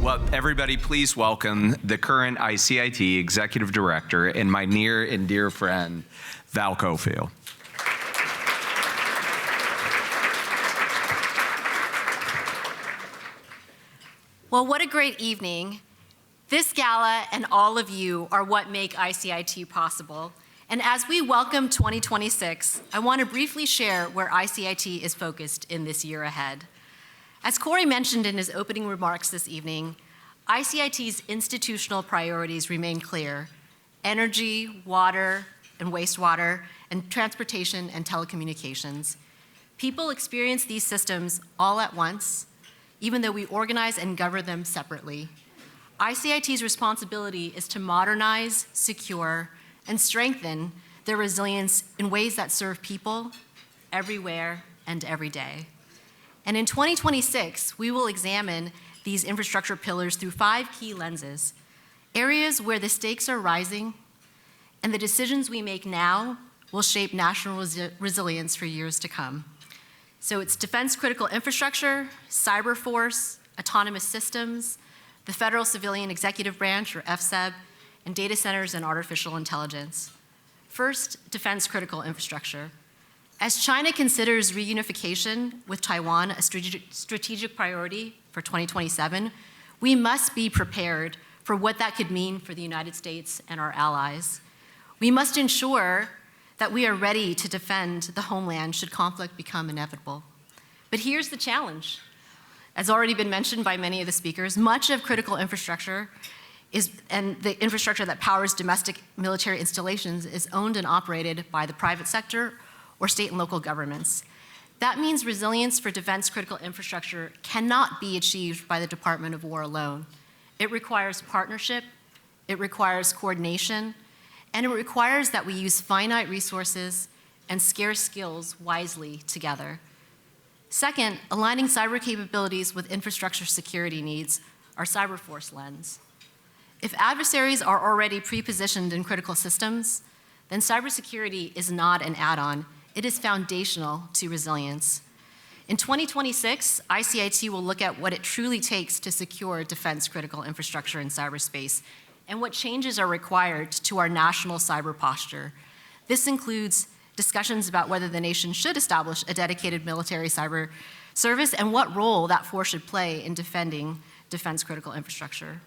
Well, everybody, please welcome the current ICIT Executive Director and my near and dear friend, Val Cofield. Well, what a great evening. This gala and all of you are what make ICIT possible. And as we welcome 2026, I want to briefly share where ICIT is focused in this year ahead. As Corey mentioned in his opening remarks this evening, ICIT's institutional priorities remain clear: energy, water, and wastewater, and transportation and telecommunications. People experience these systems all at once, even though we organize and govern them separately. ICIT's responsibility is to modernize, secure, and strengthen their resilience in ways that serve people everywhere and every day. And in 2026, we will examine these infrastructure pillars through 5 key lenses: areas where the stakes are rising, and the decisions we make now will shape national resilience for years to come. So it's defense critical infrastructure, cyber force, autonomous systems, the Federal Civilian Executive Branch, or FCEB, and data centers and artificial intelligence. First, defense critical infrastructure. As China considers reunification with Taiwan a strategic priority for 2027, we must be prepared for what that could mean for the United States and our allies. We must ensure that we are ready to defend the homeland should conflict become inevitable. But here's the challenge. As already been mentioned by many of the speakers, much of critical infrastructure and the infrastructure that powers domestic military installations is owned and operated by the private sector or state and local governments. That means resilience for defense critical infrastructure cannot be achieved by the Department of War alone. It requires partnership, it requires coordination, and it requires that we use finite resources and scarce skills wisely together. Second, aligning cyber capabilities with infrastructure security needs, our cyber force lens. If adversaries are already pre-positioned in critical systems, then cybersecurity is not an add-on. It is foundational to resilience. In 2026, ICIT will look at what it truly takes to secure defense critical infrastructure in cyberspace and what changes are required to our national cyber posture. This includes discussions about whether the nation should establish a dedicated military cyber service and what role that force should play in defending defense critical infrastructure.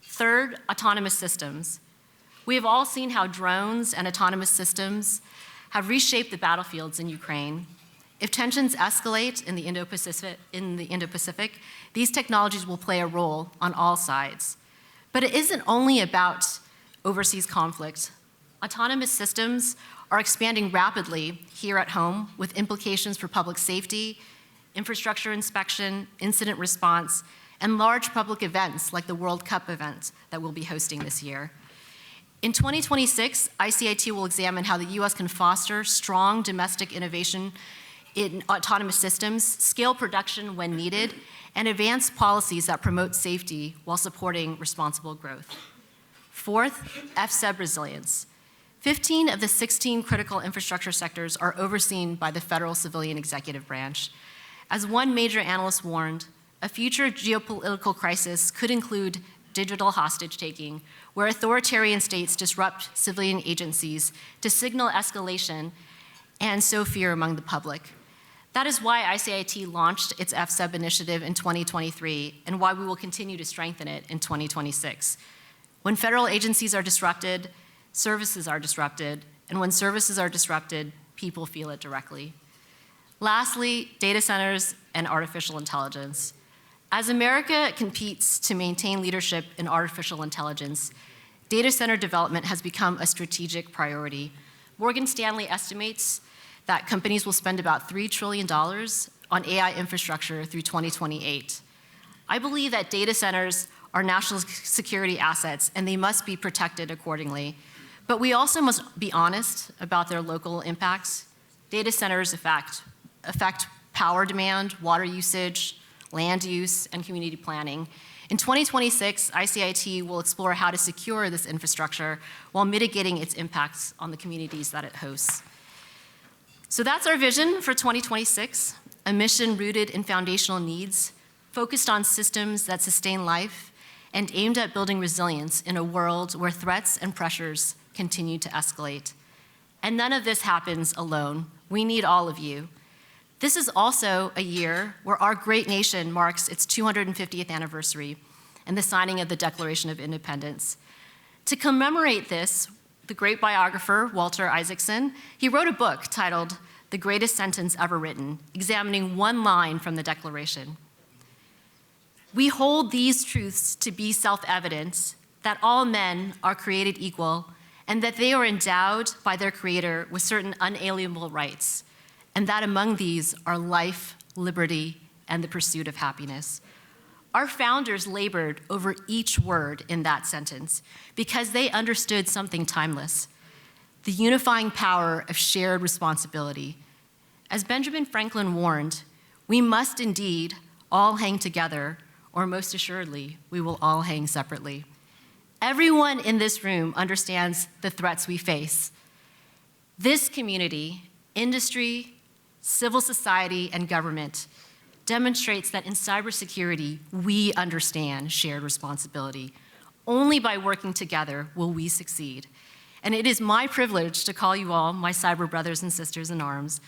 Third, autonomous systems. We have all seen how drones and autonomous systems have reshaped the battlefields in Ukraine. If tensions escalate in the Indo-Pacific, these technologies will play a role on all sides. But it isn't only about overseas conflict. Autonomous systems are expanding rapidly here at home with implications for public safety, infrastructure inspection, incident response, and large public events like the World Cup event that we'll be hosting this year. In 2026, ICIT will examine how the US can foster strong domestic innovation in autonomous systems, scale production when needed, and advance policies that promote safety while supporting responsible growth. Fourth, FCEB resilience. 15 of the 16 critical infrastructure sectors are overseen by the Federal Civilian Executive Branch. As one major analyst warned, a future geopolitical crisis could include digital hostage-taking, where authoritarian states disrupt civilian agencies to signal escalation and sow fear among the public. That is why ICIT launched its FCEB initiative in 2023 and why we will continue to strengthen it in 2026. When federal agencies are disrupted, services are disrupted, and when services are disrupted, people feel it directly. Lastly, data centers and artificial intelligence. As America competes to maintain leadership in artificial intelligence, data center development has become a strategic priority. Morgan Stanley estimates that companies will spend about $3 trillion on AI infrastructure through 2028. I believe that data centers are national security assets and they must be protected accordingly. But we also must be honest about their local impacts. Data centers affect power demand, water usage, land use, and community planning. In 2026, ICIT will explore how to secure this infrastructure while mitigating its impacts on the communities that it hosts. So that's our vision for 2026, a mission rooted in foundational needs, focused on systems that sustain life and aimed at building resilience in a world where threats and pressures continue to escalate. And none of this happens alone. We need all of you. This is also a year where our great nation marks its 250th anniversary and the signing of the Declaration of Independence. To commemorate this, the great biographer, Walter Isaacson, he wrote a book titled The Greatest Sentence Ever Written, examining one line from the Declaration. We hold these truths to be self-evident, that all men are created equal, and that they are endowed by their Creator with certain unalienable rights, and that among these are life, liberty, and the pursuit of happiness. Our founders labored over each word in that sentence because they understood something timeless, the unifying power of shared responsibility. As Benjamin Franklin warned, we must indeed all hang together, or most assuredly, we will all hang separately. Everyone in this room understands the threats we face. This community, industry, civil society, and government demonstrates that in cybersecurity, we understand shared responsibility. Only by working together will we succeed. And it is my privilege to call you all my cyber brothers and sisters in arms.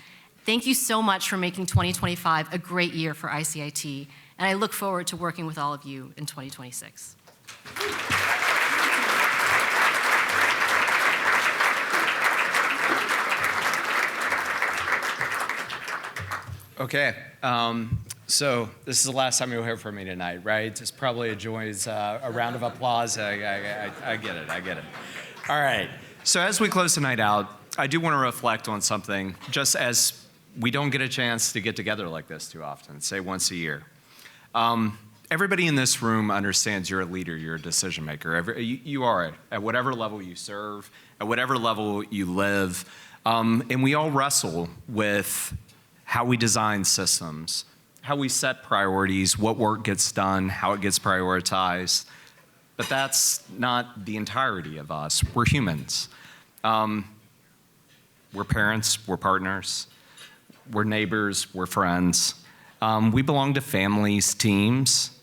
Thank you so much for making 2025 a great year for ICIT, and I look forward to working with all of you in 2026. Okay, so this is the last time you'll hear from me tonight, right? It's probably a round of applause. I get it. All right, so as we close the night out, I do want to reflect on something, just as we don't get a chance to get together like this too often, say once a year. Everybody in this room understands you're a leader, you're a decision maker. You are at whatever level you serve, at whatever level you live, and we all wrestle with how we design systems, how we set priorities, what work gets done, how it gets prioritized. But that's not the entirety of us. We're humans. We're parents, we're partners, we're neighbors, we're friends. We belong to families, teams,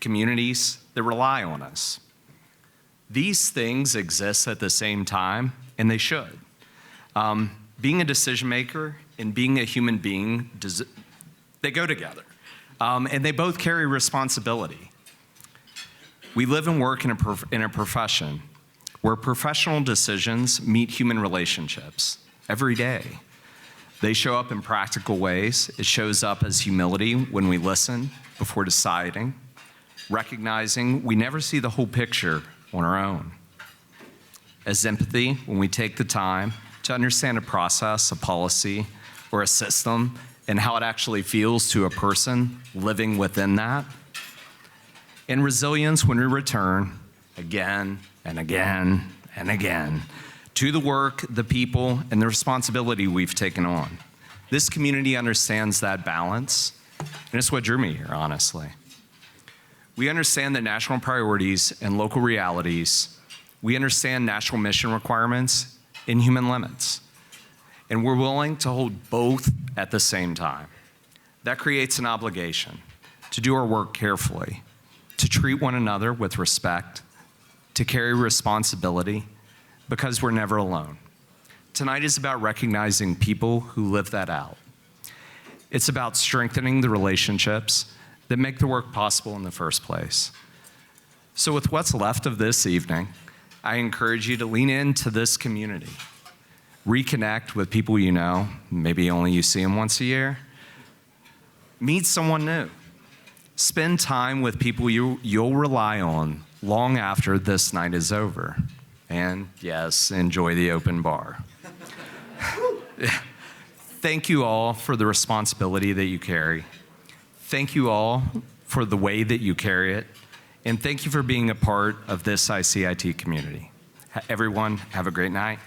communities that rely on us. These things exist at the same time, and they should. Being a decision maker and being a human being, they go together. And they both carry responsibility. We live and work in a profession where professional decisions meet human relationships every day. They show up in practical ways. It shows up as humility when we listen before deciding, recognizing we never see the whole picture on our own. As empathy when we take the time to understand a process, a policy, or a system, and how it actually feels to a person living within that. And resilience when we return again and again and again to the work, the people, and the responsibility we've taken on. This community understands that balance, and it's what drew me here, honestly. We understand the national priorities and local realities. We understand national mission requirements and human limits. And we're willing to hold both at the same time. That creates an obligation to do our work carefully, to treat one another with respect, to carry responsibility, because we're never alone. Tonight is about recognizing people who live that out. It's about strengthening the relationships that make the work possible in the first place. So with what's left of this evening, I encourage you to lean into this community. Reconnect with people you know, maybe only you see them once a year. Meet someone new. Spend time with people you'll rely on long after this night is over. And yes, enjoy the open bar. Thank you all for the responsibility that you carry. Thank you all for the way that you carry it. And thank you for being a part of this ICIT community. Everyone, have a great night.